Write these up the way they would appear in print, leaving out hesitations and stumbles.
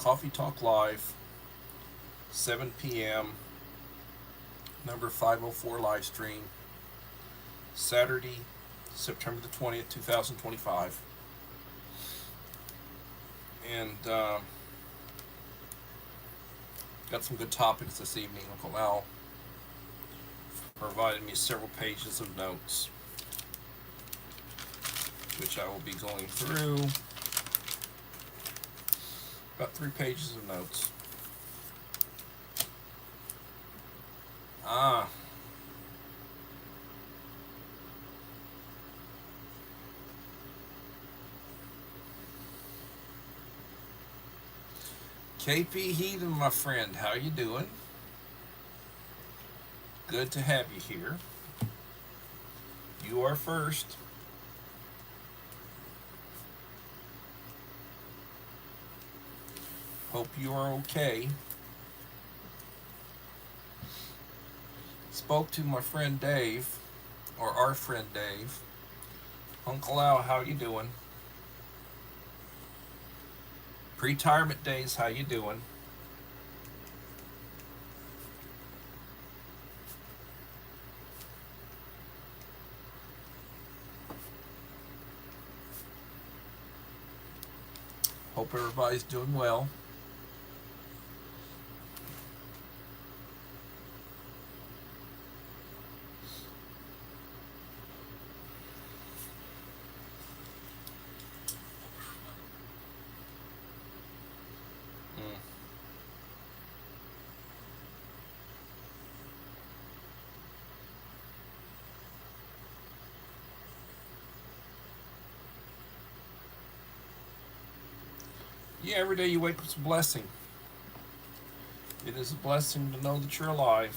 Coffee Talk Live, 7 p.m., number 504 live stream, Saturday, September the 20th, 2025. And got some good topics this evening. Uncle Al provided me several pages of notes, which I will be going through. About 3 pages of notes. Ah. KP Heaton, my friend, how you doing? Good to have you here. You are first. Hope you are okay. Spoke to my friend Dave, or our friend Dave. Uncle Al, how you doing? Retirement days, how you doing? Hope everybody's doing well. Yeah, every day you wake up is a blessing. It is a blessing to know that you're alive.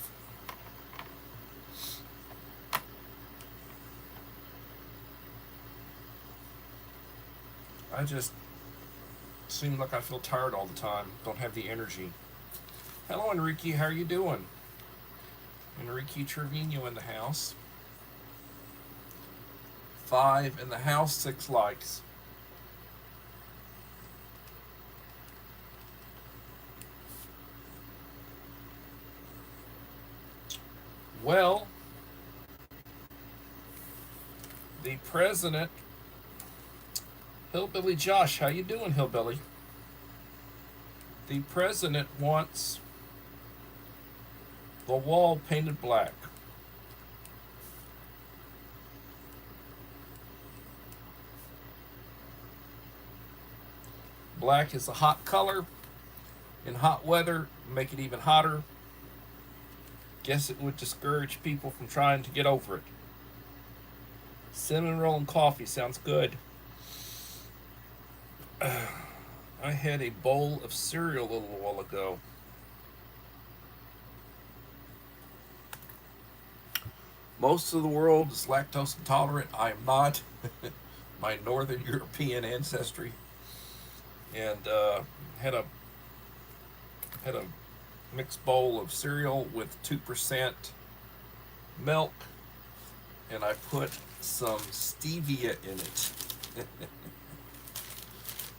I just seem like I feel tired all the time. Don't have the energy. Hello, Enrique. How are you doing? Enrique Trevino in the house. 5 in the house, 6 likes. Well, the president, Hillbilly Josh, how you doing, Hillbilly? The president wants the wall painted black. Black is a hot color. In hot weather, make it even hotter. Guess it would discourage people from trying to get over it. Cinnamon roll and coffee sounds good. I had a bowl of cereal a little while ago. Most of the world is lactose intolerant. I am not. My Northern European ancestry, and had a mixed bowl of cereal with 2% milk, and I put some stevia in it.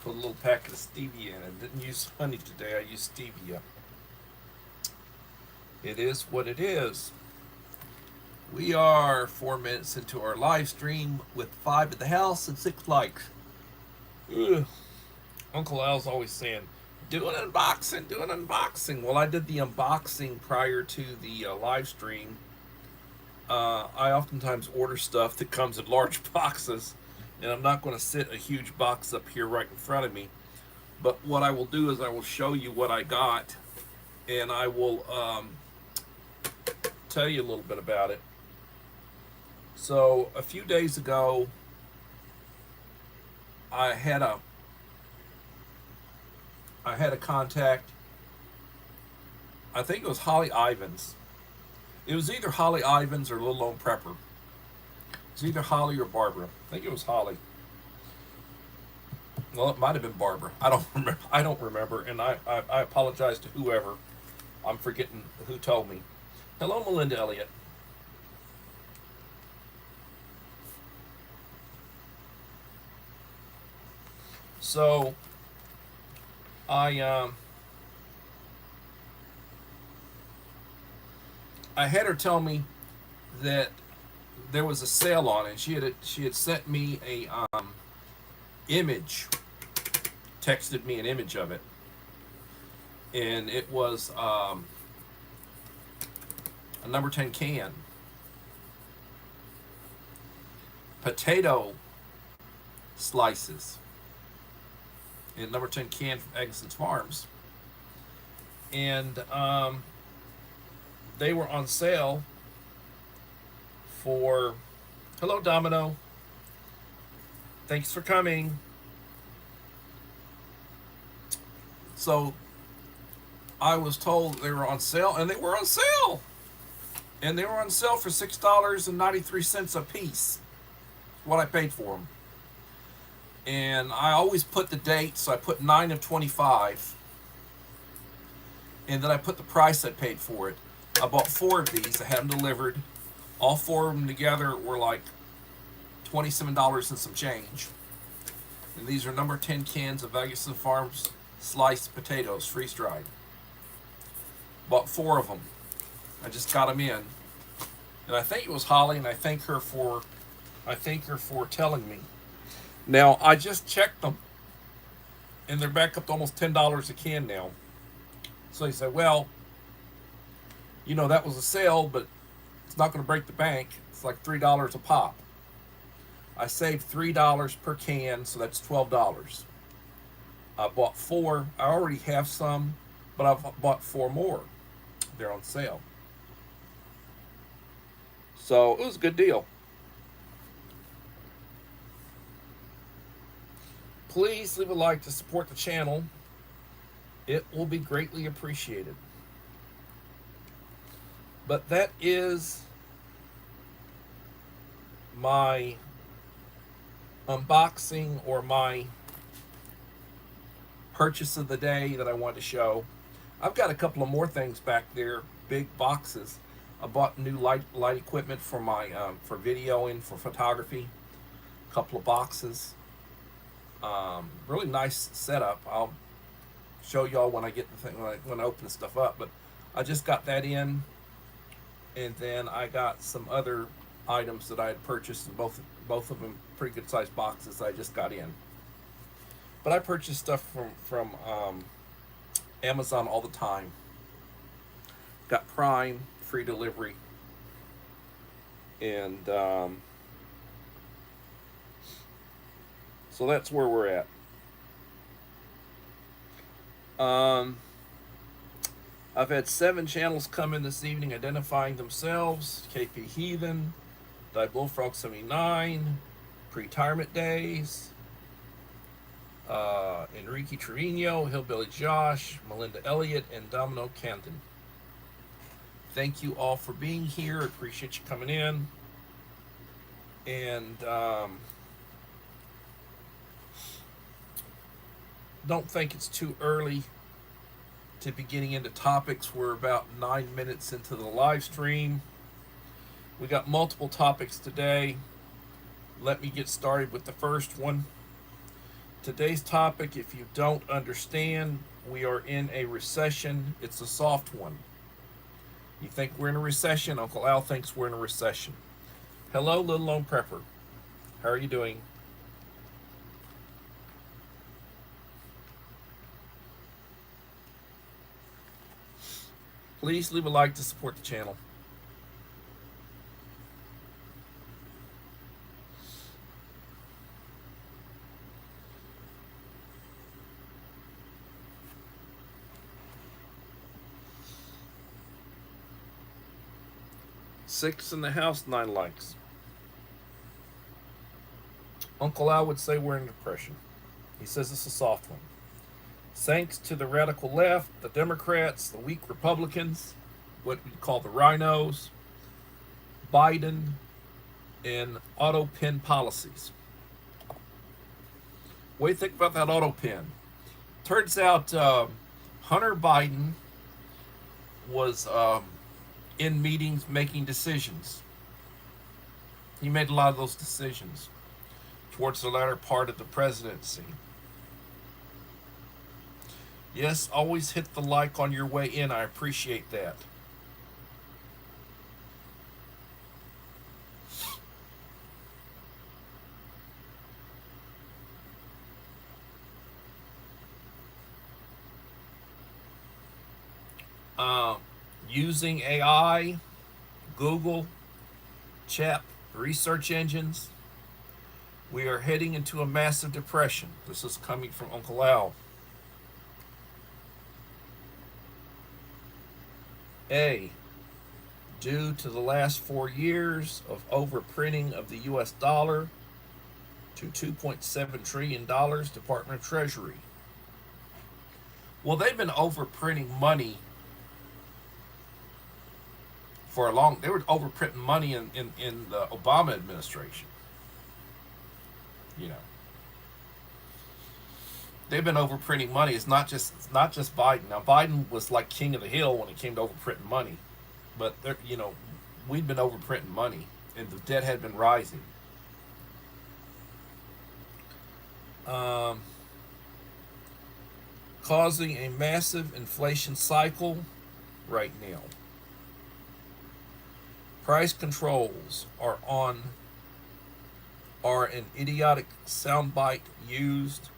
Put a little packet of stevia in it. Didn't use honey today. I used stevia. It is what it is. We are 4 minutes into our live stream with 5 at the house and 6 likes. Ugh. Uncle Al's always saying, do an unboxing, do an unboxing. Well, I did the unboxing prior to the live stream. I oftentimes order stuff that comes in large boxes, and I'm not going to sit a huge box up here right in front of me. But what I will do is I will show you what I got, and I will tell you a little bit about it. So a few days ago, I had a contact. I think it was Holly Ivins. It was either Holly Ivins or Little Lone Prepper. It was either Holly or Barbara. I think it was Holly. Well, it might have been Barbara. I don't remember, and I apologize to whoever. I'm forgetting who told me. Hello, Melinda Elliott. So I I had her tell me that there was a sale on it. She had sent me a image, texted me an image of it, and it was a number 10 can potato slices in number 10 can from Eggleston's Farms, and they were on sale for, hello Domino, thanks for coming. So I was told they were on sale, and they were on sale, and they were on sale for $6.93 a piece. What I paid for them, and I always put the date, so I put 9 of 25, and then I put the price I paid for it. I bought 4 of these. I had them delivered. All 4 of them together were like $27 and some change. And these are number 10 cans of Eggleston Farms sliced potatoes, freeze dried. Bought 4 of them. I just got them in, and I think it was Holly, and I thank her for telling me. Now I just checked them, and they're back up to almost $10 a can now. So he said, well, that was a sale, but it's not going to break the bank. It's like $3 a pop. I saved $3 per can, so that's $12. I bought 4. I already have some, but I've bought 4 more. They're on sale. So it was a good deal. Please leave a like to support the channel. It will be greatly appreciated. But that is my unboxing, or my purchase of the day that I wanted to show. I've got a couple of more things back there, big boxes. I bought new light equipment for my for videoing, for photography. A couple of boxes. Really nice setup. I'll show y'all when I get the thing, when I open the stuff up. But I just got that in, and then I got some other items that I had purchased, and both of them pretty good sized boxes I just got in. But I purchase stuff from Amazon all the time. Got Prime, free delivery, and so that's where we're at. I've had 7 channels come in this evening identifying themselves: KP Heathen, Die Bullfrog 79, Pre-Retirement Days, Enrique Trevino, Hillbilly Josh, Melinda Elliott, and Domino Canton. Thank you all for being here. Appreciate you coming in. And don't think it's too early to be getting into topics. We're about 9 minutes into the live stream. We got multiple topics today. Let me get started with the first one. Today's topic, if you don't understand, we are in a recession. It's a soft one. You think we're in a recession? Uncle Al thinks we're in a recession. Hello, Little Lone Prepper. How are you doing? Please leave a like to support the channel. Six in the house, 9 likes. Uncle Al would say we're in a depression. He says it's a soft one. Thanks to the radical left, the Democrats, the weak Republicans, what we call the rhinos, Biden, and auto pen policies. What do you think about that auto pen? Turns out Hunter Biden was in meetings making decisions. He made a lot of those decisions towards the latter part of the presidency. Yes, always hit the like on your way in. I appreciate that. Uh, Using AI, Google, chat, research engines, we are heading into a massive depression. This is coming from Uncle Al. A. Due to the last 4 years of overprinting of the US dollar to $2.7 trillion, Department of Treasury. Well, they've been overprinting money for a long. They were overprinting money in the Obama administration. You know, they've been overprinting money. It's not just Biden. Now Biden was like king of the hill when it came to overprinting money, but we'd been overprinting money, and the debt had been rising. Um, Causing a massive inflation cycle right now. Price controls are an idiotic soundbite used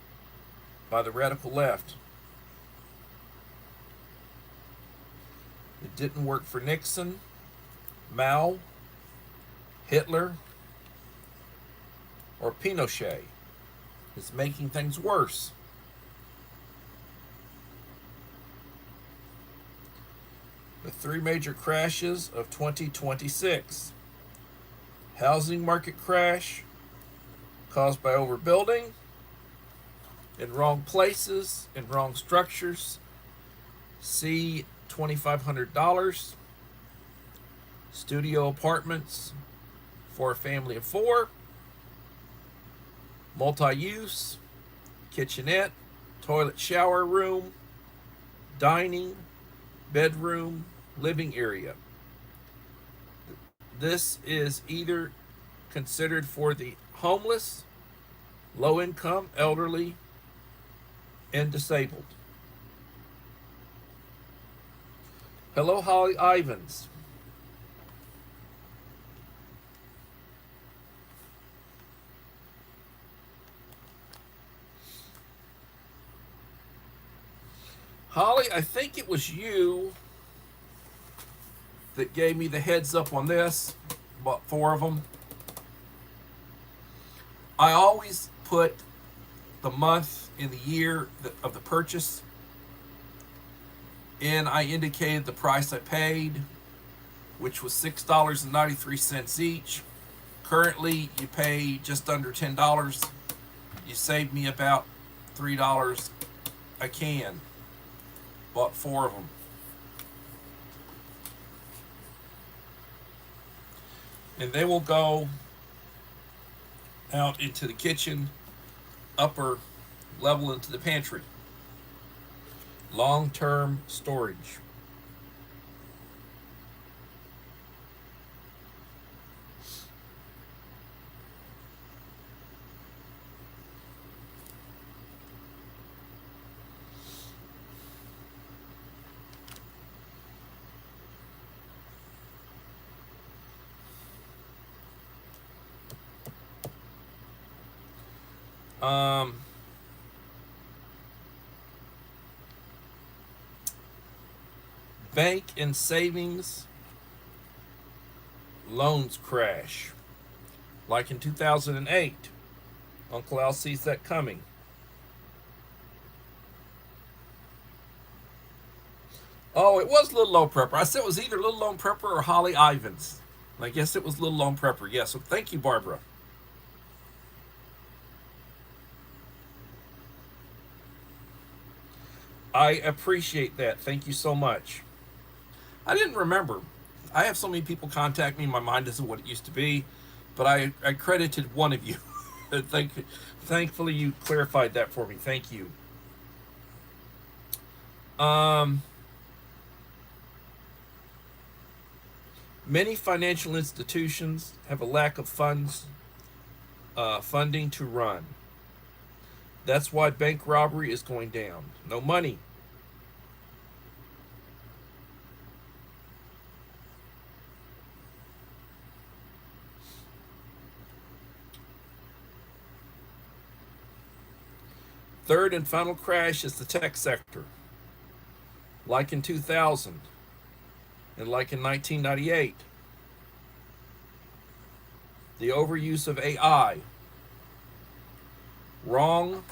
by the radical left. It didn't work for Nixon, Mao, Hitler, or Pinochet. It's making things worse. The three major crashes of 2026: housing market crash caused by overbuilding in wrong places, in wrong structures. See $2,500. Studio apartments for a family of four. Multi-use, kitchenette, toilet shower room, dining, bedroom, living area. This is either considered for the homeless, low income, elderly, and disabled. Hello, Holly Ivans. Holly, I think it was you that gave me the heads up on this. Bought four of them. I always put the month in the year of the purchase, and I indicated the price I paid, which was $6.93 each. Currently, you pay just under $10. You saved me about $3 a can. Bought four of them. And they will go out into the kitchen, upper level into the pantry. Long-term storage. Um, Bank and savings loans crash, like in 2008. Uncle Al sees that coming. Oh, it was Little Lone Prepper. I said it was either Little Lone Prepper or Holly Ivans. I guess it was Little Lone Prepper. Yes. So thank you, Barbara. I appreciate that. Thank you so much. I didn't remember. I have so many people contact me. My mind isn't what it used to be, but I credited one of you. Thankfully, you clarified that for me. Thank you. Um, Many financial institutions have a lack of funding to run. That's why bank robbery is going down. No money. Third and final crash is the tech sector, like in 2000 and like in 1998. The overuse of AI, wrong,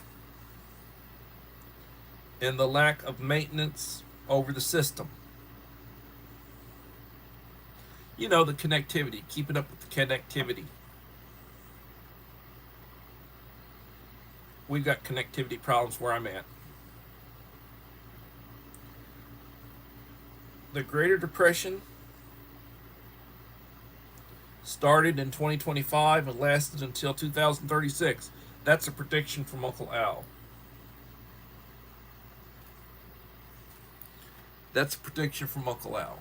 and the lack of maintenance over the system. You know, the connectivity, keeping up with the connectivity. We've got connectivity problems where I'm at. The Greater Depression started in 2025 and lasted until 2036. That's a prediction from Uncle Al. That's a prediction from Uncle Al.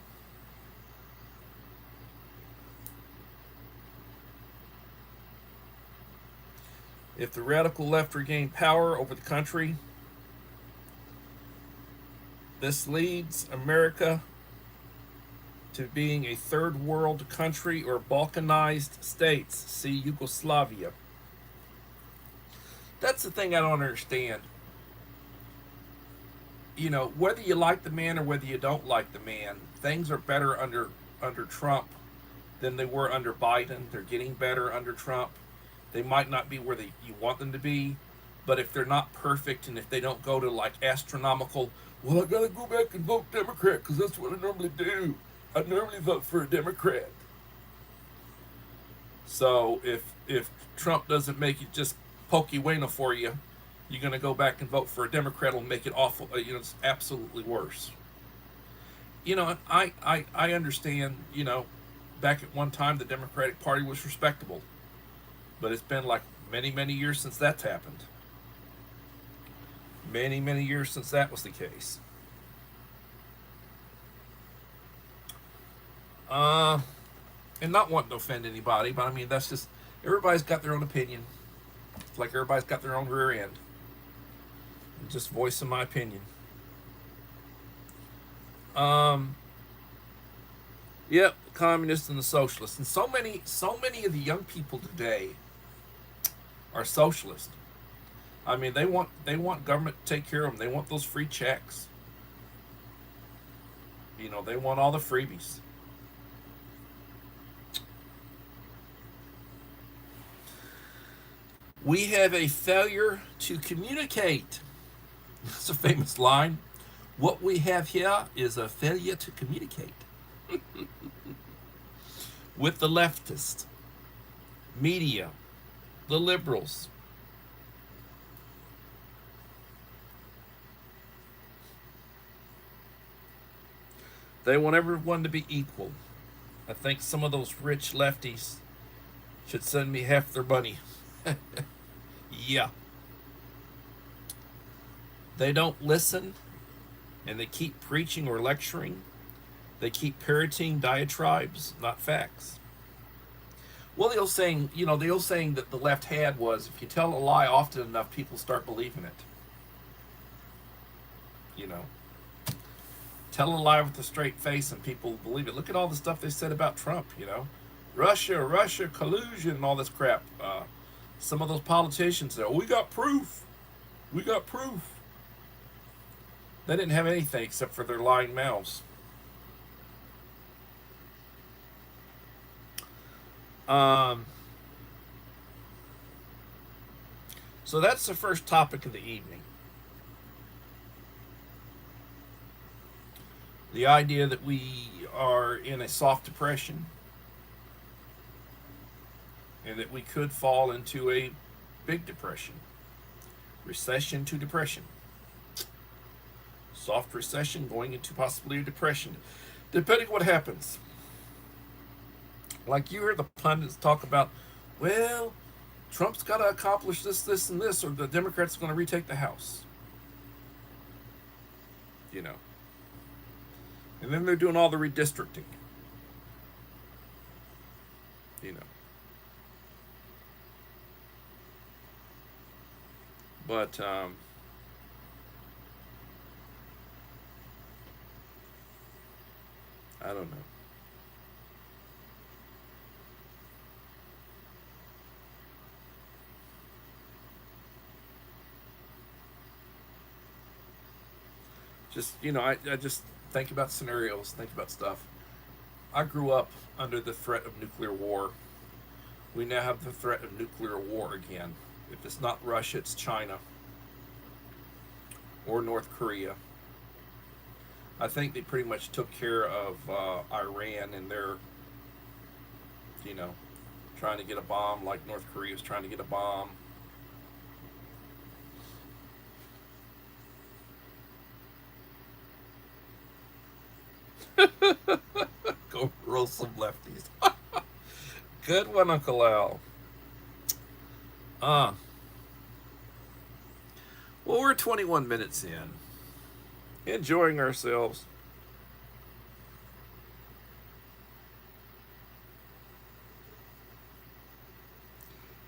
If the radical left regain power over the country, this leads America to being a third world country or Balkanized states. See Yugoslavia. That's the thing I don't understand. You know, whether you like the man or whether you don't like the man, things are better under Trump than they were under Biden. They're getting better under Trump. They might not be where you want them to be, but if they're not perfect and if they don't go to like astronomical, well, I gotta go back and vote Democrat because that's what I normally do. I normally vote for a Democrat. So if Trump doesn't make it just pokey bueno for you, you're gonna go back and vote for a Democrat. Will make it awful. You know, it's absolutely worse. You know, I understand. You know, back at one time the Democratic Party was respectable, but it's been like many years since that's happened. Many years since that was the case. And not wanting to offend anybody, but I mean that's just everybody's got their own opinion. It's like everybody's got their own rear end. I'm just voicing my opinion. Yep, the communists and the socialists, and so many of the young people today are socialist. I mean, they want government to take care of them. They want those free checks. You know, they want all the freebies. We have a failure to communicate. That's a famous line. What we have here is a failure to communicate. With the leftist, media, the liberals. They want everyone to be equal. I think some of those rich lefties should send me half their money. Yeah. They don't listen, and they keep preaching or lecturing. They keep parroting diatribes, not facts. Well, the old saying, the old saying that the left had was, if you tell a lie often enough, people start believing it. You know, tell a lie with a straight face and people believe it. Look at all the stuff they said about Trump, Russia, collusion, and all this crap. Some of those politicians said, we got proof. We got proof. They didn't have anything except for their lying mouths. So that's the first topic of the evening. The idea that we are in a soft depression and that we could fall into a big depression. Recession to depression. Soft recession going into possibly a depression, depending what happens. Like you hear the pundits talk about, well, Trump's got to accomplish this, and this, or the Democrats are going to retake the House. And then they're doing all the redistricting. But I don't know. Just, I just think about scenarios, think about stuff. I grew up under the threat of nuclear war. We now have the threat of nuclear war again. If it's not Russia, it's China or North Korea. I think they pretty much took care of Iran and their, you know, trying to get a bomb like North Korea was trying to get a bomb. Go roll some lefties. Good one, Uncle Al. Uh, well, we're 21 minutes in. Enjoying ourselves.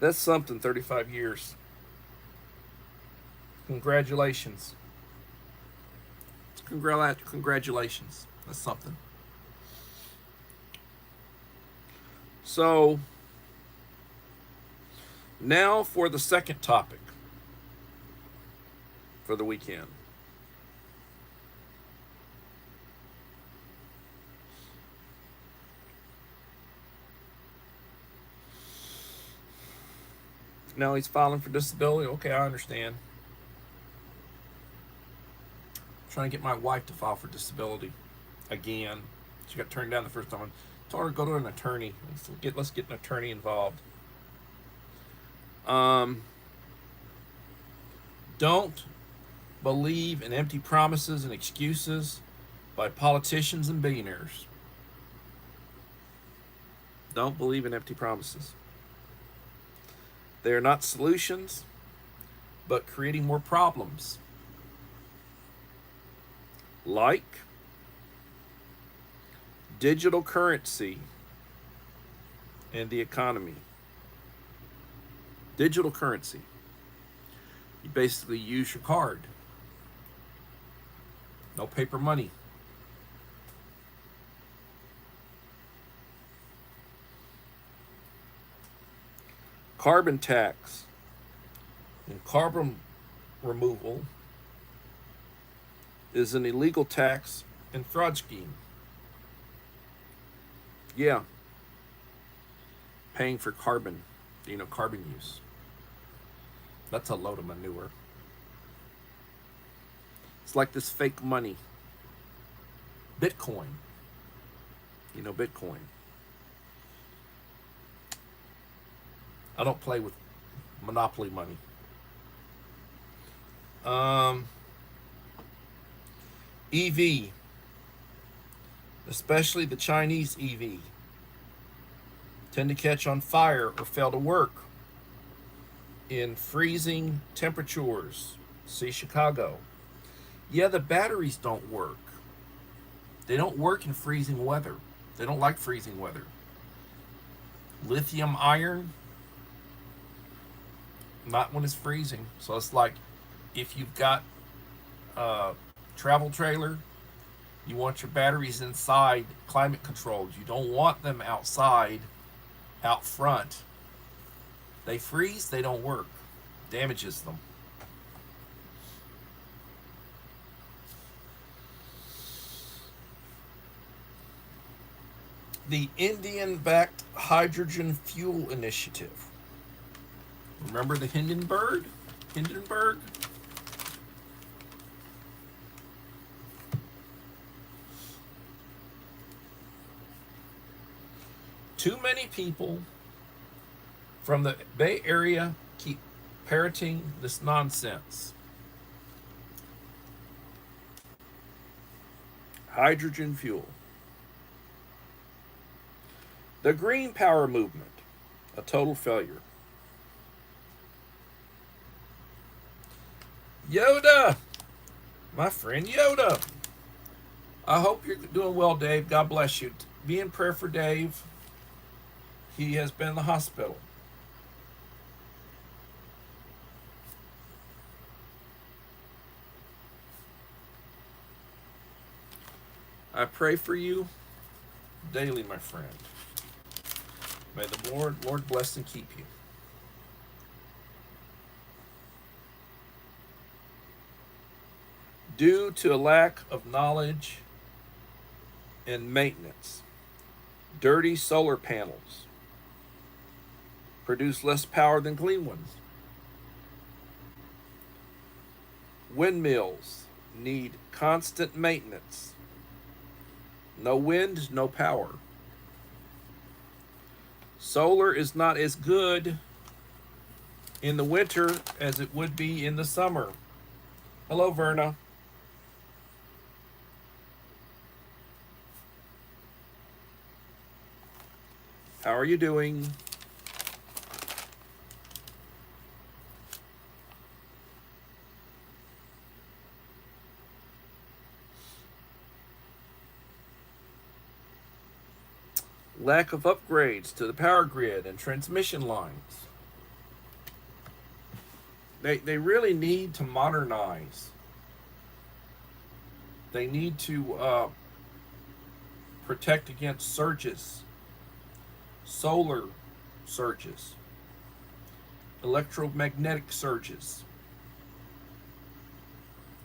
That's something, 35 years. Congratulations. Congratulations. That's something. So, now for the second topic for the weekend. Now he's filing for disability. Okay, I understand. I'm trying to get my wife to file for disability again. She got turned down the first time. I told her to go to an attorney. Let's get an attorney involved. Don't believe in empty promises and excuses by politicians and billionaires. Don't believe in empty promises. They are not solutions, but creating more problems. Like digital currency and the economy. Digital currency. You basically use your card. No paper money. Carbon tax and carbon removal is an illegal tax and fraud scheme. Yeah. Paying for carbon, carbon use. That's a load of manure. It's like this fake money. Bitcoin. Bitcoin. I don't play with monopoly money. EV, especially the Chinese EV, tend to catch on fire or fail to work in freezing temperatures. See Chicago. Yeah, the batteries don't work. They don't work in freezing weather. They don't like freezing weather. Lithium iron, not when it's freezing. So it's like if you've got a travel trailer, you want your batteries inside climate controlled. You don't want them outside, out front. They freeze, they don't work. Damages them. The Indian-backed hydrogen fuel initiative. Remember the Hindenburg? Too many people from the Bay Area keep parroting this nonsense. Hydrogen fuel. The Green Power movement, a total failure. Yoda, my friend Yoda. I hope you're doing well, Dave. God bless you. Be in prayer for Dave. He has been in the hospital. I pray for you daily, my friend. May the Lord bless and keep you. due to a lack of knowledge and maintenance. Dirty solar panels produce less power than clean ones. Windmills need constant maintenance. No wind, no power. Solar is not as good in the winter as it would be in the summer. Hello, Verna. How are you doing? Lack of upgrades to the power grid and transmission lines. They really need to modernize. They need to protect against surges, solar surges, electromagnetic surges.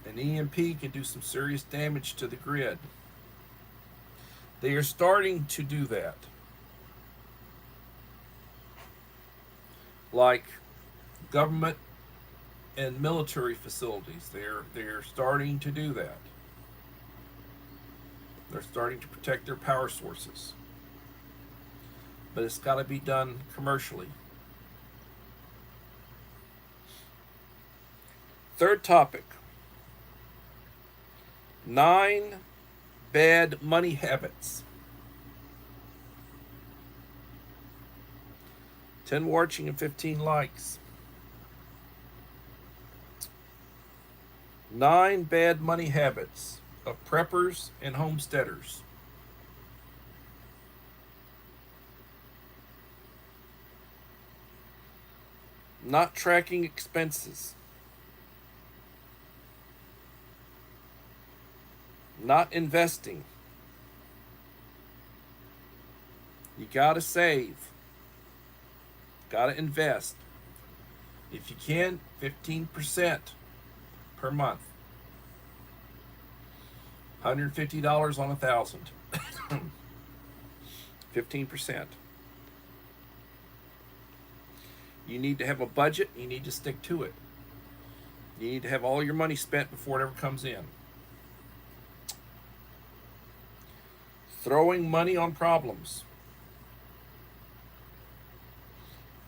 An EMP can do some serious damage to the grid. They are starting to do that. Like government and military facilities, they're starting to do that. They're starting to protect their power sources. But it's got to be done commercially. Third topic. 9 bad money habits. 10 watching and 15 likes. 9 bad money habits of preppers and homesteaders. Not tracking expenses. Not investing. You gotta save. Gotta invest. If you can, 15% per month. $150 on 1,000. 15%. You need to have a budget. You need to stick to it. You need to have all your money spent before it ever comes in. Throwing money on problems.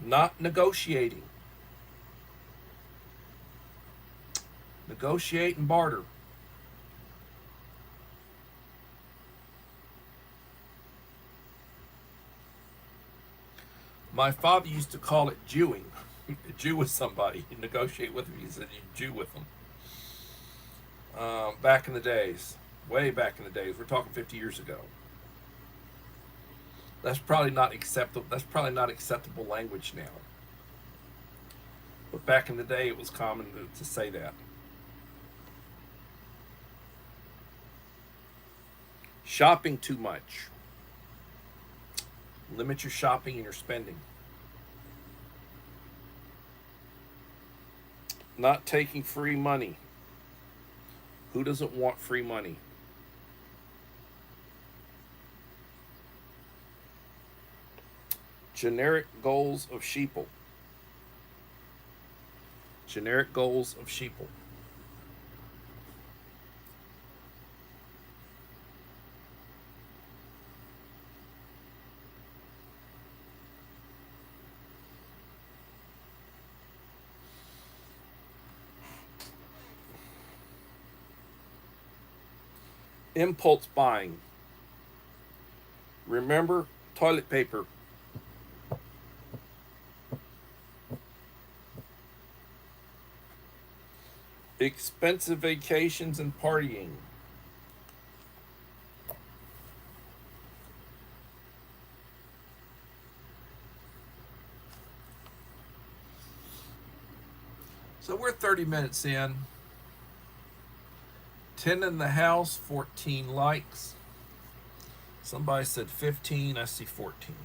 Not negotiating. Negotiate and barter. My father used to call it Jewing. Jew with somebody. You negotiate with them. He said you Jew with them. Back in the days. Way back in the days. We're talking 50 years ago. That's probably not acceptable. That's probably not acceptable language now. But back in the day, it was common to say that. Shopping too much. Limit your shopping and your spending. Not taking free money. Who doesn't want free money? Generic goals of sheeple. Generic goals of sheeple. Impulse buying. Remember, toilet paper. Expensive vacations and partying. So we're 30 minutes in. 10 in the house, 14 likes. Somebody said 15, I see 14.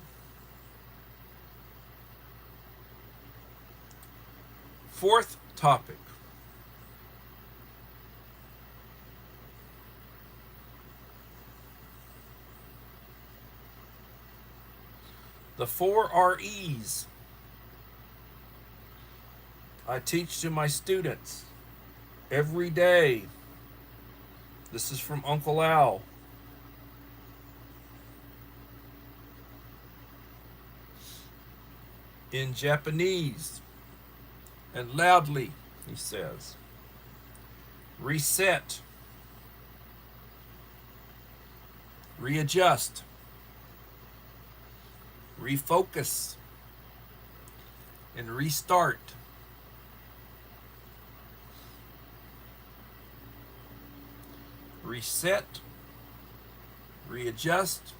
Fourth topic. The 4 REs I teach to my students every day. This is from Uncle Al. In Japanese, and loudly, he says, reset, readjust, refocus, and restart. Reset, readjust,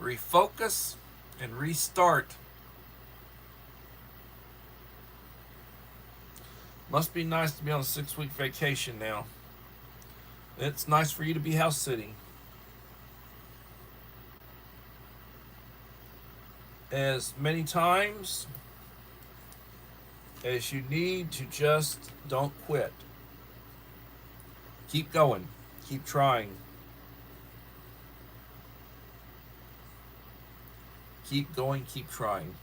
refocus, and restart. Must be nice to be on a 6-week vacation now. It's nice for you to be house sitting. As many times as you need to, just don't quit. Keep going. Keep trying. Keep going. Keep trying.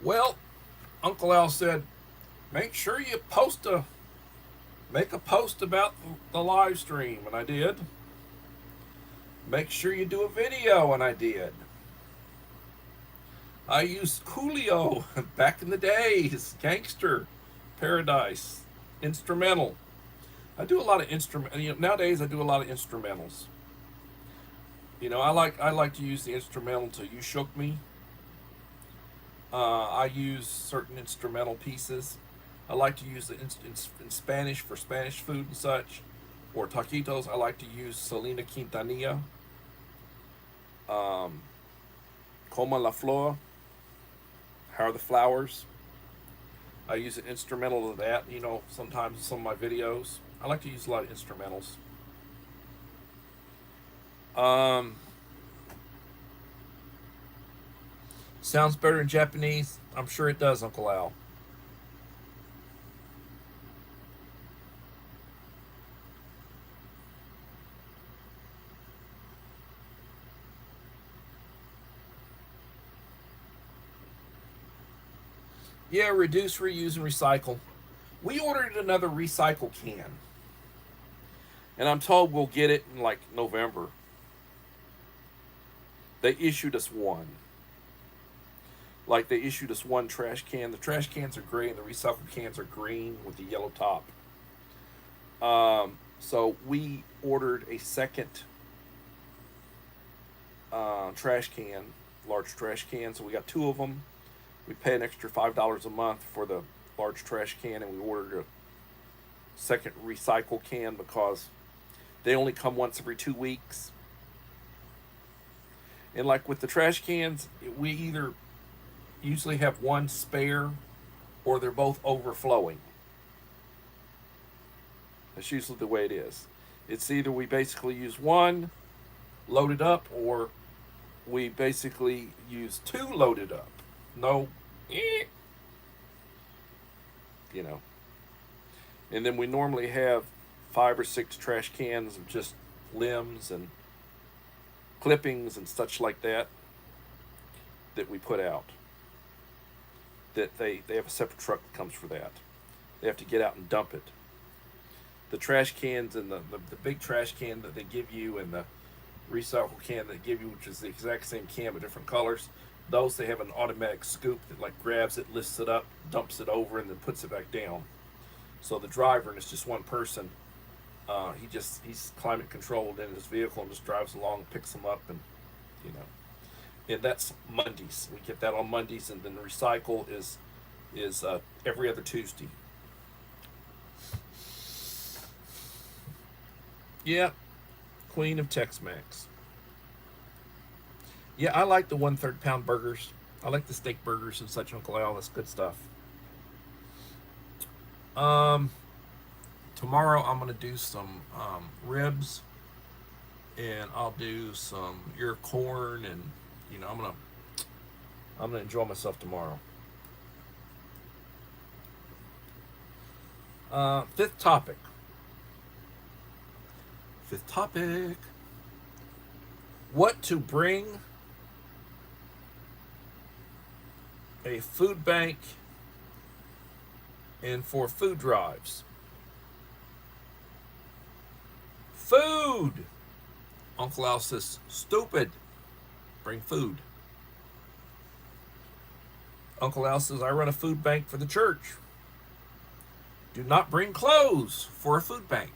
Well, Uncle Al said, make sure you make a post about the live stream, and I did. Make sure you do a video, and I did. I used Coolio back in the days, Gangster, Paradise, instrumental. I do a lot of nowadays I do a lot of instrumentals. I like to use the instrumental to "You Shook Me." I use certain instrumental pieces. I like to use in Spanish for Spanish food and such, or taquitos. I like to use Selena Quintanilla, Como la Flor, How Are the Flowers. I use an instrumental of that, sometimes in some of my videos. I like to use a lot of instrumentals. Sounds better in Japanese? I'm sure it does, Uncle Al. Yeah, reduce, reuse, and recycle. We ordered another recycle can. And I'm told we'll get it in like November. They issued us one. Like they issued us one trash can. The trash cans are gray and the recycle cans are green with the yellow top. So we ordered a second trash can, large trash can. So we got 2 of them. We pay an extra $5 a month for the large trash can, and we ordered a second recycle can because they only come once every 2 weeks. And like with the trash cans, we either usually have one spare or they're both overflowing. That's usually the way it is. It's either we basically use one loaded up, or we basically use 2 loaded up. No, And then we normally have 5 or 6 trash cans of just limbs and clippings and such like that we put out. That they have a separate truck that comes for that. They have to get out and dump it. The trash cans and the big trash can that they give you, and the recycle can they give you, which is the exact same can but different colors, those they have an automatic scoop that like grabs it, lifts it up, dumps it over, and then puts it back down. So the driver, and it's just one person, he's climate controlled in his vehicle and just drives along, picks them up, and and that's Mondays. We get that on Mondays, and then the recycle is every other Tuesday. Yeah, Queen of Tex-Mex. Yeah, I like the 1/3 pound burgers. I like the steak burgers and such, Uncle Al. That's good stuff. Tomorrow I'm gonna do some ribs, and I'll do some ear corn, and I'm gonna enjoy myself tomorrow. 5th topic. Fifth topic. What to bring a food bank and for food drives. Food! Uncle Al says, stupid. Bring food. Uncle Al says, I run a food bank for the church. Do not bring clothes for a food bank.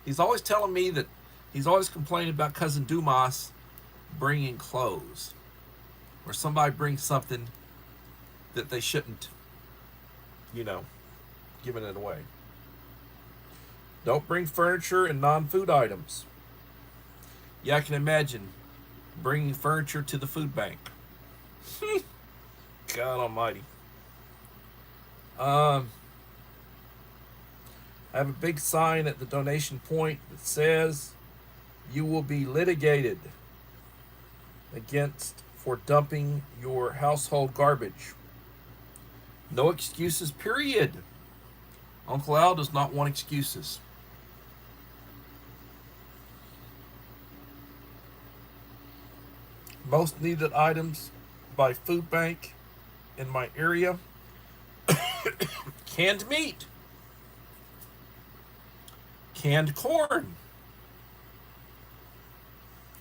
He's always telling me that he's always complaining about Cousin Dumas bringing clothes. Or somebody brings something that they shouldn't, giving it away. Don't bring furniture and non-food items. Yeah, I can imagine bringing furniture to the food bank. God almighty. I have a big sign at the donation point that says you will be litigated against for dumping your household garbage. No excuses, period. Uncle Al does not want excuses. Most needed items by food bank in my area. Canned meat. Canned corn.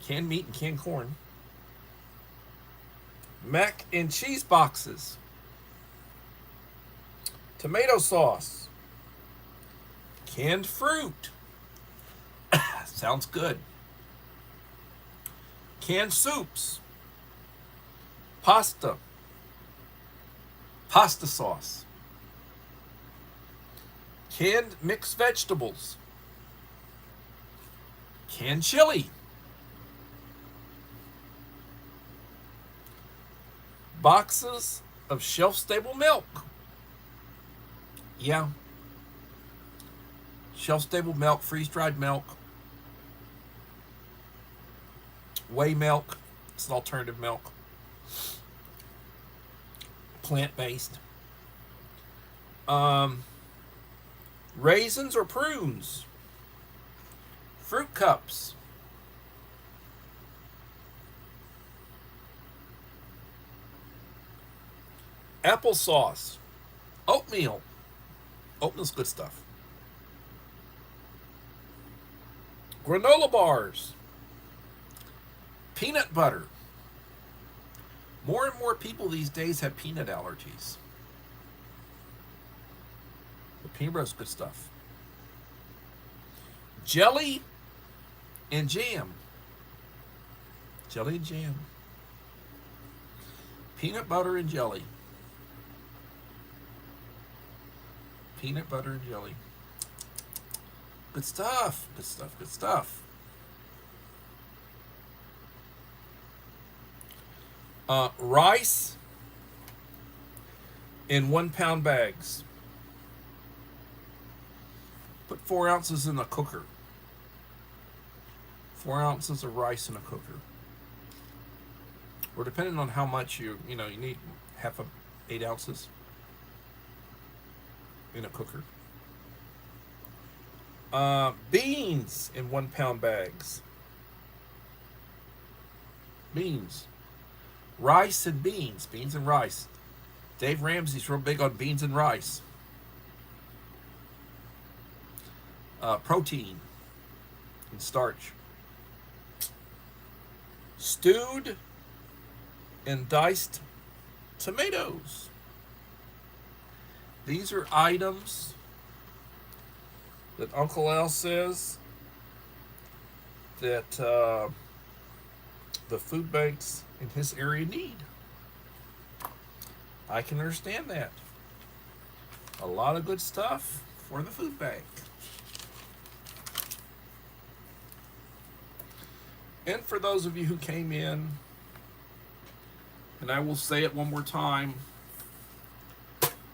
Canned meat and canned corn. Mac and cheese boxes. Tomato sauce. Canned fruit. Sounds good. Canned soups. Pasta. Pasta sauce. Canned mixed vegetables. Canned chili. Boxes of shelf-stable milk. Yeah. Shelf-stable milk, freeze-dried milk. Whey milk. It's an alternative milk. Plant-based. Raisins or prunes. Fruit cups. Applesauce. Oatmeal. Oatmeal's good stuff. Granola bars. Peanut butter. More and more people these days have peanut allergies. But peanut butter's good stuff. Jelly and jam. Jelly and jam. Peanut butter and jelly. Peanut butter and jelly. Good stuff. Good stuff. Good stuff. Rice in 1 pound bags. Put 4 ounces in a cooker. 4 ounces of rice in a cooker. Or depending on how much you need, half of 8 ounces in a cooker. Beans in 1 pound bags. Beans. Rice and beans. Beans and rice. Dave Ramsey's real big on beans and rice. Protein and starch. Stewed and diced tomatoes. These are items that Uncle Al says that the food banks in his area need. I can understand that. A lot of good stuff for the food bank. And for those of you who came in, and I will say it one more time,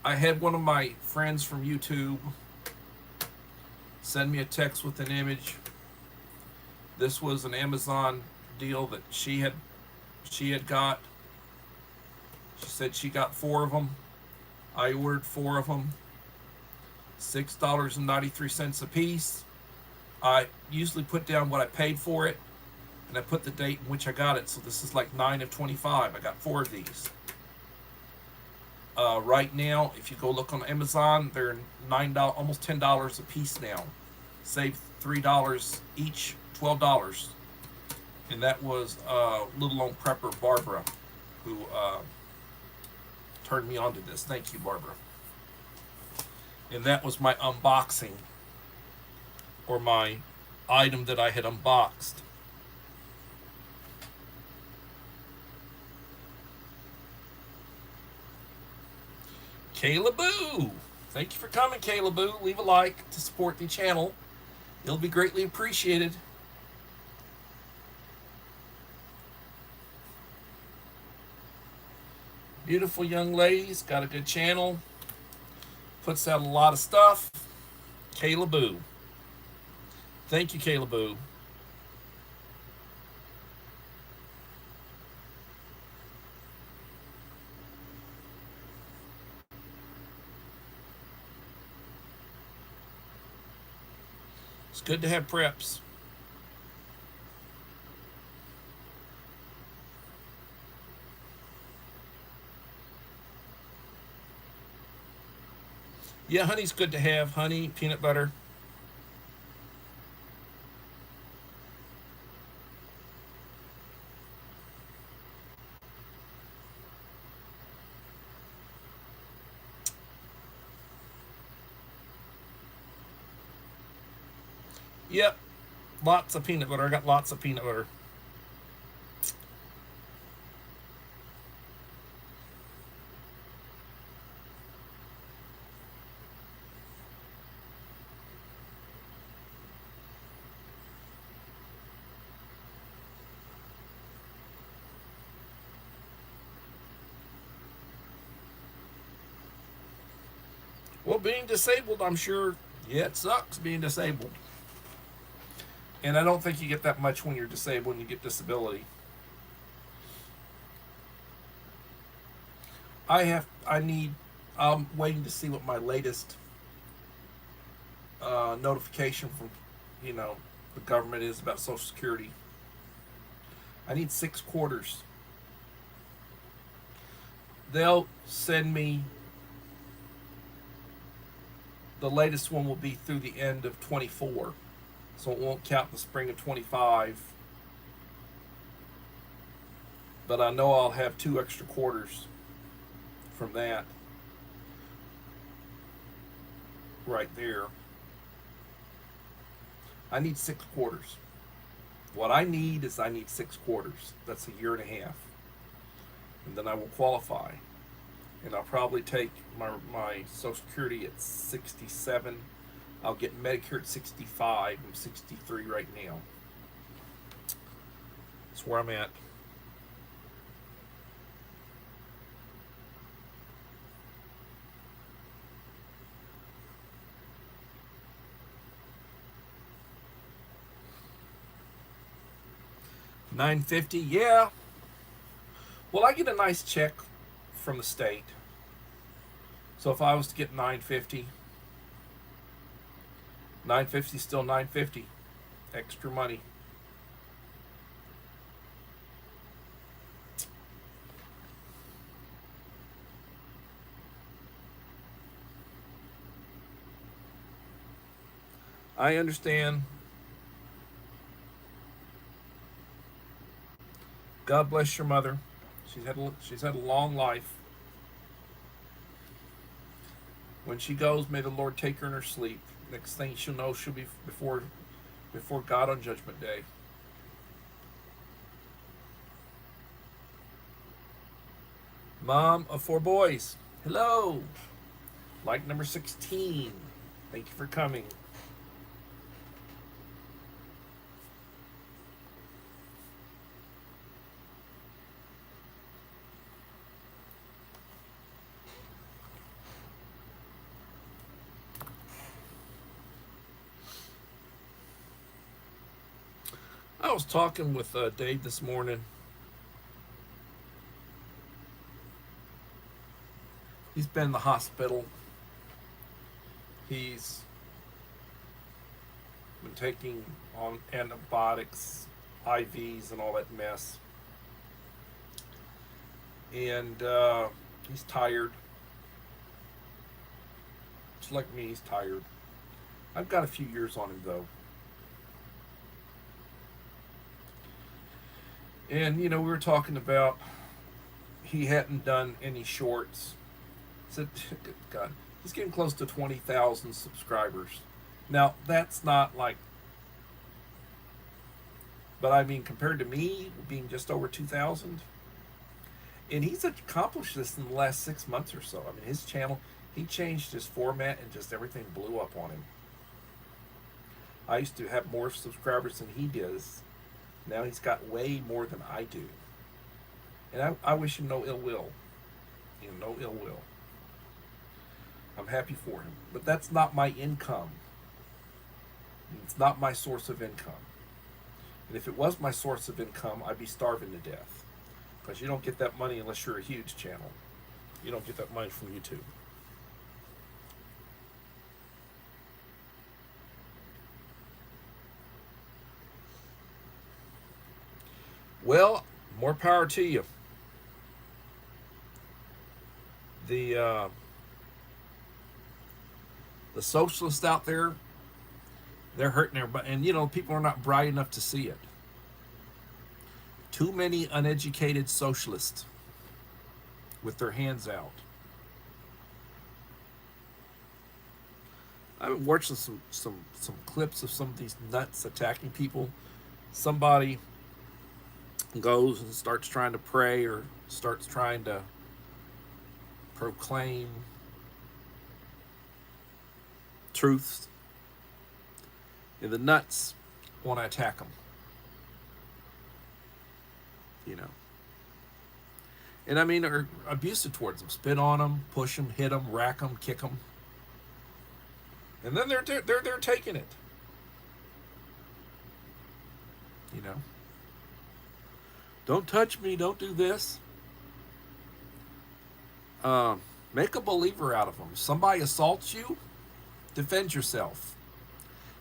I had one of my friends from YouTube send me a text with an image. This was an Amazon deal that she had got. She said she got 4 of them. I ordered 4 of them. $6.93 a piece. I usually put down what I paid for it, and I put the date in which I got it. So this is like 9 of 25. I got 4 of these. Right now, if you go look on Amazon, they're $9, almost $10 a piece now. Save $3 each, $12. And that was little old prepper Barbara, who turned me on to this. Thank you, Barbara. And that was my unboxing, or my item that I had unboxed. Kayla Boo! Thank you for coming, Kayla Boo. Leave a like to support the channel. It'll be greatly appreciated. Beautiful young ladies, got a good channel, puts out a lot of stuff. Kayla Boo. Thank you, Kayla Boo. It's good to have preps. Yeah, honey's good to have. Honey, peanut butter. Yep, lots of peanut butter. I got lots of peanut butter. Well, being disabled, I'm sure, yeah, it sucks being disabled. And I don't think you get that much when you're disabled and you get disability. I'm waiting to see what my latest notification from, you know, the government is about Social Security. I need 6 quarters. They'll send me, the latest one will be through the end of 24. So it won't count the spring of 25. But I know I'll have 2 extra quarters from that. Right there. I need 6 quarters. What I need is I need 6 quarters. That's a year and a half. And then I will qualify. And I'll probably take my Social Security at 67. I'll get Medicare at 65. I'm 63 right now. That's where I'm at. $950, yeah. Well, I get a nice check from the state. So if I was to get 950, 950 still 950, extra money. I understand. God bless your mother. She's had a long life. When she goes, may the Lord take her in her sleep. Next thing she'll know, she'll be before God on Judgment Day. Mom of 4 boys. Hello. Like number 16. Thank you for coming. I was talking with Dave this morning. He's been in the hospital. He's been taking on antibiotics, IVs, and all that mess. And he's tired. Just like me, he's tired. I've got a few years on him, though. And, we were talking about he hadn't done any shorts. Said, God, he's getting close to 20,000 subscribers. Now, that's not like, but I mean, compared to me being just over 2,000, and he's accomplished this in the last 6 months or so. I mean, his channel, he changed his format and just everything blew up on him. I used to have more subscribers than he does. Now he's got way more than I do. And I wish him no ill will. No ill will. I'm happy for him. But that's not my income. It's not my source of income. And if it was my source of income, I'd be starving to death. Because you don't get that money unless you're a huge channel. You don't get that money from YouTube. Well, more power to you. The socialists out there, they're hurting everybody. And, people are not bright enough to see it. Too many uneducated socialists with their hands out. I've been watching some clips of some of these nuts attacking people. Somebody goes and starts trying to pray or starts trying to proclaim truths, and the nuts want to attack them. And I mean, are abusive towards them, spit on them, push them, hit them, rack them, kick them, and then they're taking it. Don't touch me, don't do this. Make a believer out of them. Somebody assaults you, defend yourself.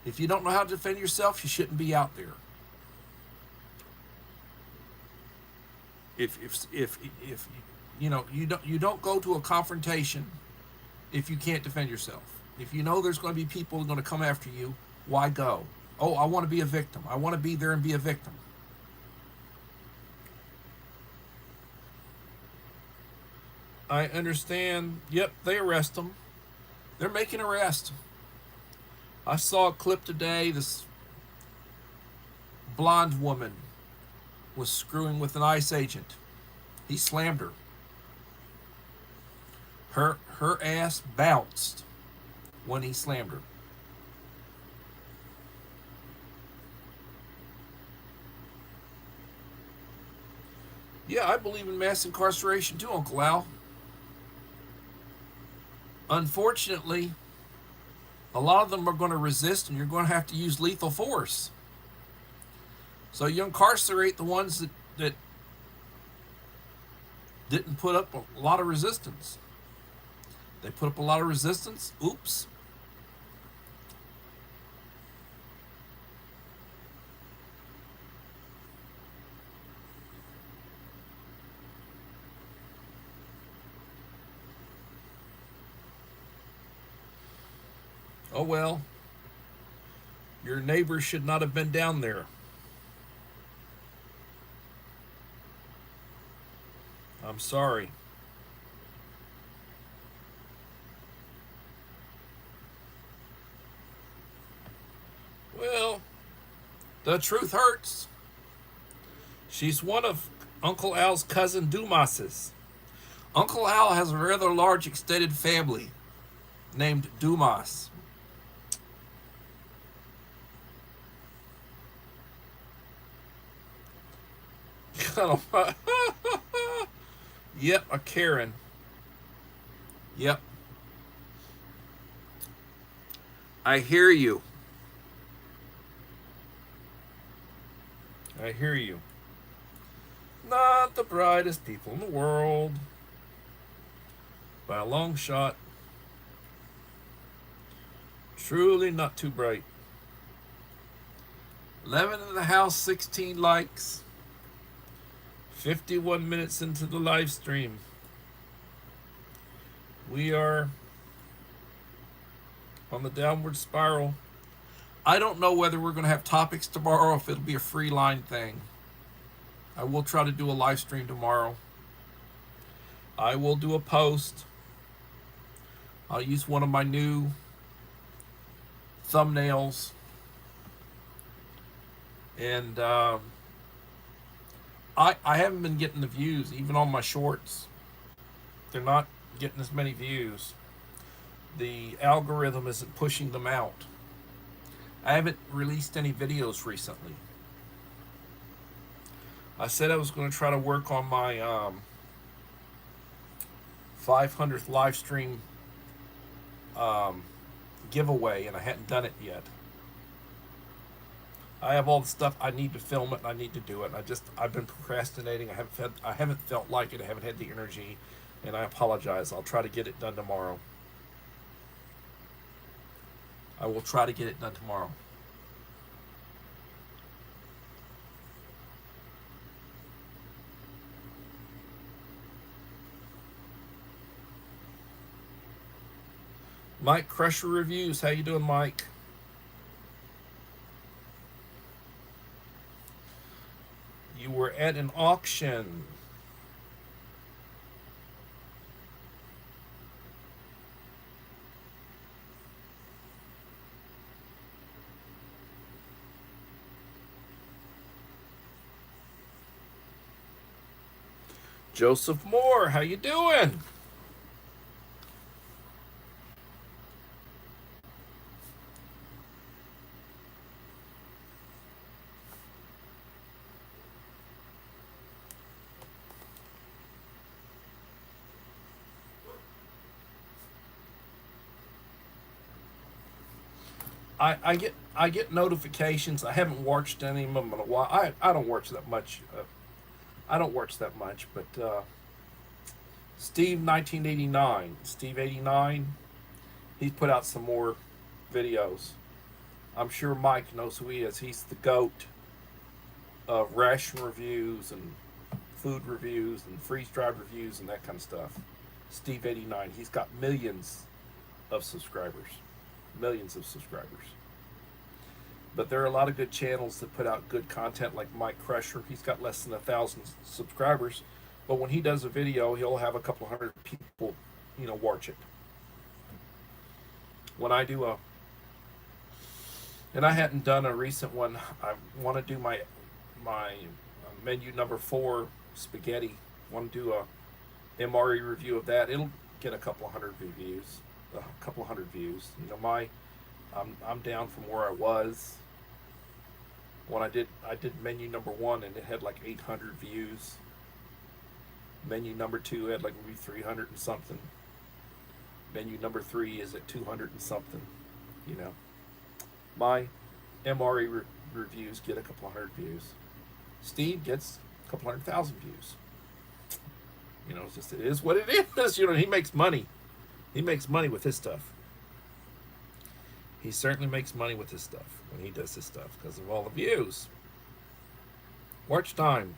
If you don't know how to defend yourself, you shouldn't be out there. If you don't go to a confrontation if you can't defend yourself. If you know there's going to be people going to come after you, why go? Oh, I want to be a victim. I want to be there and be a victim. I understand. Yep, they arrest them. They're making arrests. I saw a clip today. This blonde woman was screwing with an ICE agent. He slammed her. Her ass bounced when he slammed her. Yeah, I believe in mass incarceration too, Uncle Al. Unfortunately, a lot of them are going to resist, and you're going to have to use lethal force. So you incarcerate the ones that didn't put up a lot of resistance. They put up a lot of resistance. Oops. Oh well. Your neighbor should not have been down there. I'm sorry. Well, the truth hurts. She's one of Uncle Al's cousin Dumas's. Uncle Al has a rather large extended family named Dumas. Yep, a Karen. Yep. I hear you. I hear you. Not the brightest people in the world. By a long shot. Truly not too bright. 11 in the house, 16 likes. 51 minutes into the live stream. We are on the downward spiral. I don't know whether we're going to have topics tomorrow or if it'll be a free line thing. I will try to do a live stream tomorrow. I will do a post. I'll use one of my new thumbnails. And I haven't been getting the views, even on my shorts. They're not getting as many views. The algorithm isn't pushing them out. I haven't released any videos recently. I said I was going to try to work on my 500th live stream giveaway, and I hadn't done it yet. I have all the stuff. I need to film it and I need to do it. I've been procrastinating. I haven't felt like it. I haven't had the energy, and I apologize. I'll try to get it done tomorrow. I will try to get it done tomorrow. Mike Crusher Reviews. How you doing, Mike? You were at an auction. Joseph Moore, how you doing? I get notifications. I haven't watched any of them in a while. I don't watch that much. I don't watch that much, but Steve 1989, Steve 89, he's put out some more videos. I'm sure Mike knows who he is. He's the GOAT of ration reviews and food reviews and freeze-dried reviews and that kind of stuff. Steve 89, he's got millions of subscribers. Millions of subscribers. But there are a lot of good channels that put out good content, like Mike Crusher. He's got less than 1,000 subscribers, but when he does a video, he'll have a couple hundred people, watch it. When I do and I hadn't done a recent one. I want to do my menu number 4 spaghetti. Want to do a MRE review of that. It'll get a couple hundred views. I'm down from where I was when I did menu number 1, and it had like 800 views. Menu number 2 had like maybe 300 and something. Menu number 3 is at 200 and something. My MRE reviews get a couple hundred views. Steve gets a couple 100,000 views. It is what it is. He makes money. He makes money with his stuff. He certainly makes money with his stuff when he does his stuff because of all the views. Watch time.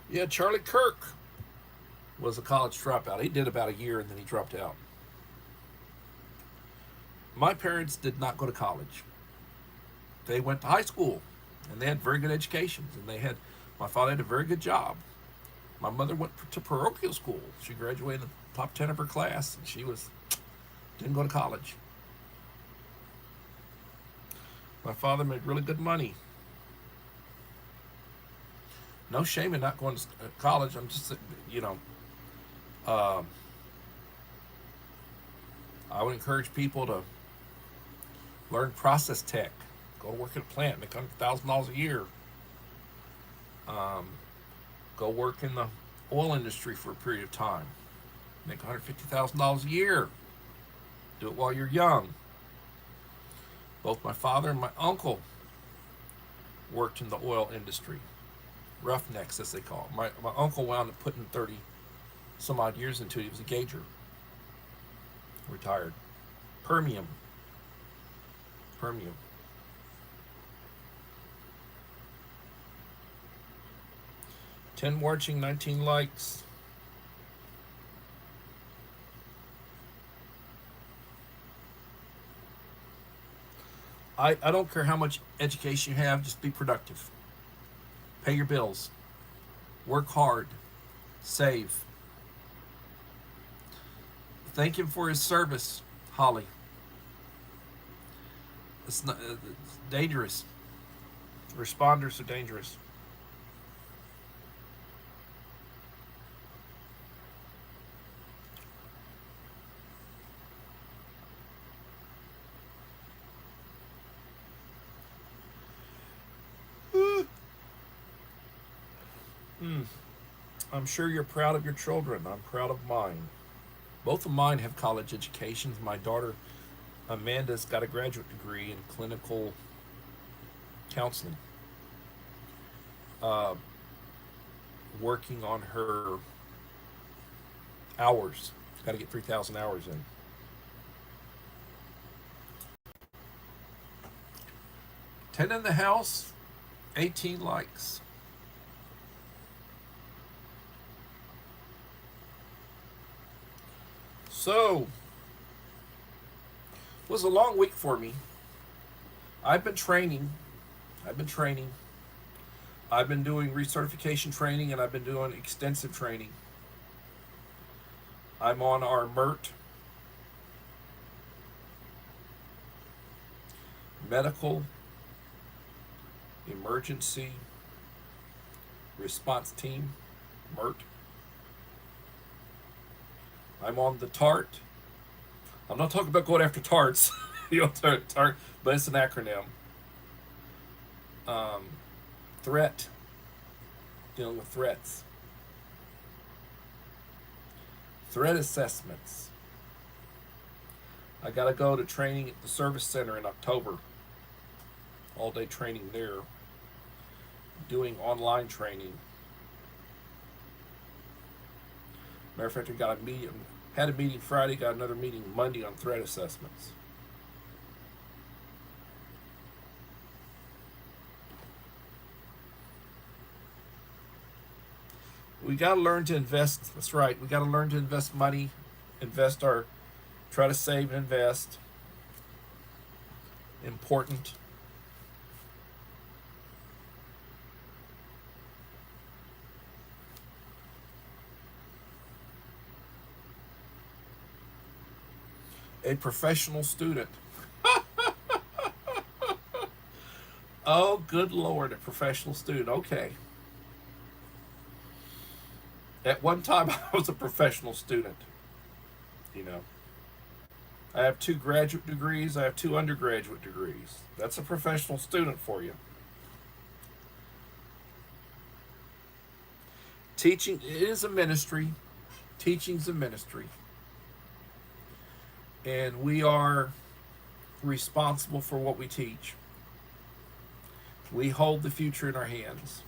Yeah, Charlie Kirk was a college dropout. He did about a year and then he dropped out. My parents did not go to college. They went to high school and they had very good educations, and my father had a very good job. My mother went to parochial school. She graduated in the top 10 of her class, and she didn't go to college. My father made really good money. No shame in not going to college. I'm just, I would encourage people to learn process tech. Go work at a plant, make $100,000 a year. Go work in the oil industry for a period of time. Make $150,000 a year. Do it while you're young. Both my father and my uncle worked in the oil industry. Roughnecks, as they call it. My uncle wound up putting some odd years into it, he was a gauger, retired. Permium. Permium. 10 watching, 19 likes. I don't care how much education you have, just be productive. Pay your bills. Work hard. Save. Thank him for his service, Holly. It's dangerous. Responders are dangerous. I'm sure you're proud of your children. I'm proud of mine. Both of mine have college educations. My daughter Amanda's got a graduate degree in clinical counseling. Uh, Working on her hours. Got to get 3,000 hours in. 10 in the house, 18 likes. So, it was a long week for me. I've been training. I've been training. I've been doing recertification training and I've been doing extensive training. I'm on our MERT, Medical Emergency Response Team, MERT. I'm on the TART. I'm not talking about going after tarts, TART, but it's an acronym. Um, Threat, dealing with threats. Threat assessments. I got to go to training at the service center in October. All day training there. Doing online training. Matter of fact, I got a meeting. Had a meeting Friday. Got another meeting Monday on threat assessments. We got to learn to invest. That's right. We got to learn to invest money, try to save and invest. Important. A professional student. Oh, good Lord, a professional student. Okay. At one time, I was a professional student. You know, I have 2 graduate degrees, I have 2 undergraduate degrees. That's a professional student for you. Teaching is a ministry. Teaching's a ministry. And we are responsible for what we teach. We hold the future in our hands.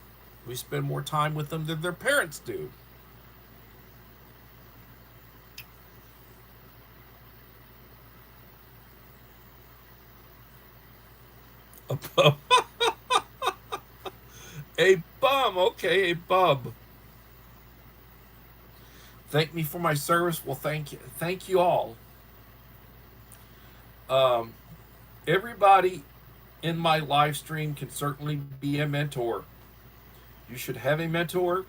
We spend more time with them than their parents do. A bum. A bum. Okay, a bum. Thank me for my service. Well, thank you. Thank you all. Um, Everybody in my live stream can certainly be a mentor. You should have a mentor,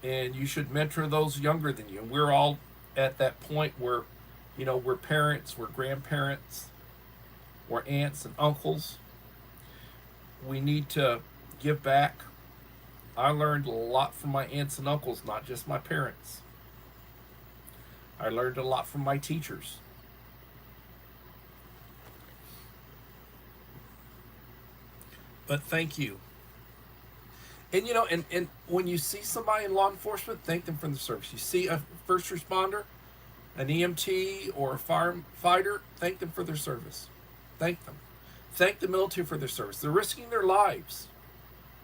and you should mentor those younger than you. And we're all at that point where, we're parents, we're grandparents, we're aunts and uncles. We need to give back. I learned a lot from my aunts and uncles, not just my parents. I learned a lot from my teachers. But thank you. And and when you see somebody in law enforcement, thank them for the service. You see a first responder, an EMT, or a firefighter, thank them for their service. Thank them. Thank the military for their service. They're risking their lives.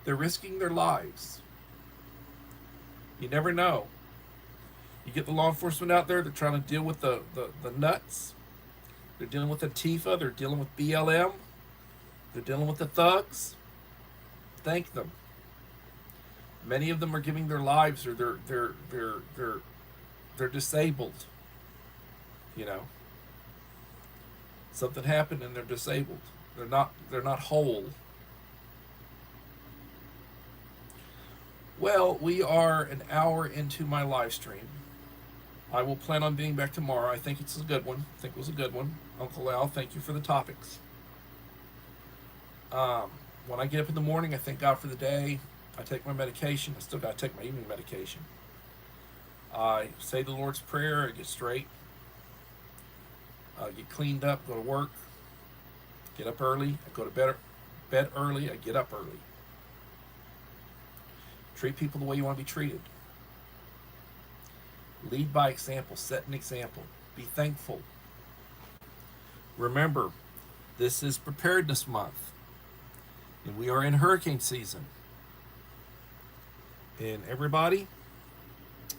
They're risking their lives. You never know. You get the law enforcement out there, they're trying to deal with the nuts. They're dealing with Antifa. They're dealing with BLM. They're dealing with the thugs. Thank them. Many of them are giving their lives, or they're disabled. You know, something happened and they're disabled. They're not whole. Well, we are an hour into my live stream. I will plan on being back tomorrow. I think it's a good one. I think it was a good one. Uncle Al, thank you for the topics. When I get up in the morning, I thank God for the day. I take my medication. I still got to take my evening medication. I say the Lord's Prayer. I get straight. Get cleaned up. Go to work. Get up early. I go to bed early. I get up early. Treat people the way you want to be treated. Lead by example. Set an example. Be thankful. Remember, this is Preparedness Month, and we are in hurricane season. And everybody,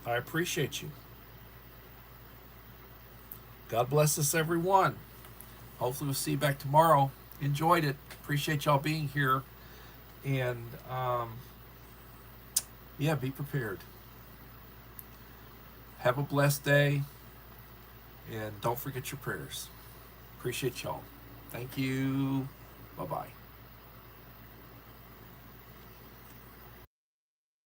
I appreciate you. God bless us, everyone. Hopefully we'll see you back tomorrow. Enjoyed it. Appreciate y'all being here. And, yeah, be prepared. Have a blessed day. And don't forget your prayers. Appreciate y'all. Thank you. Bye-bye.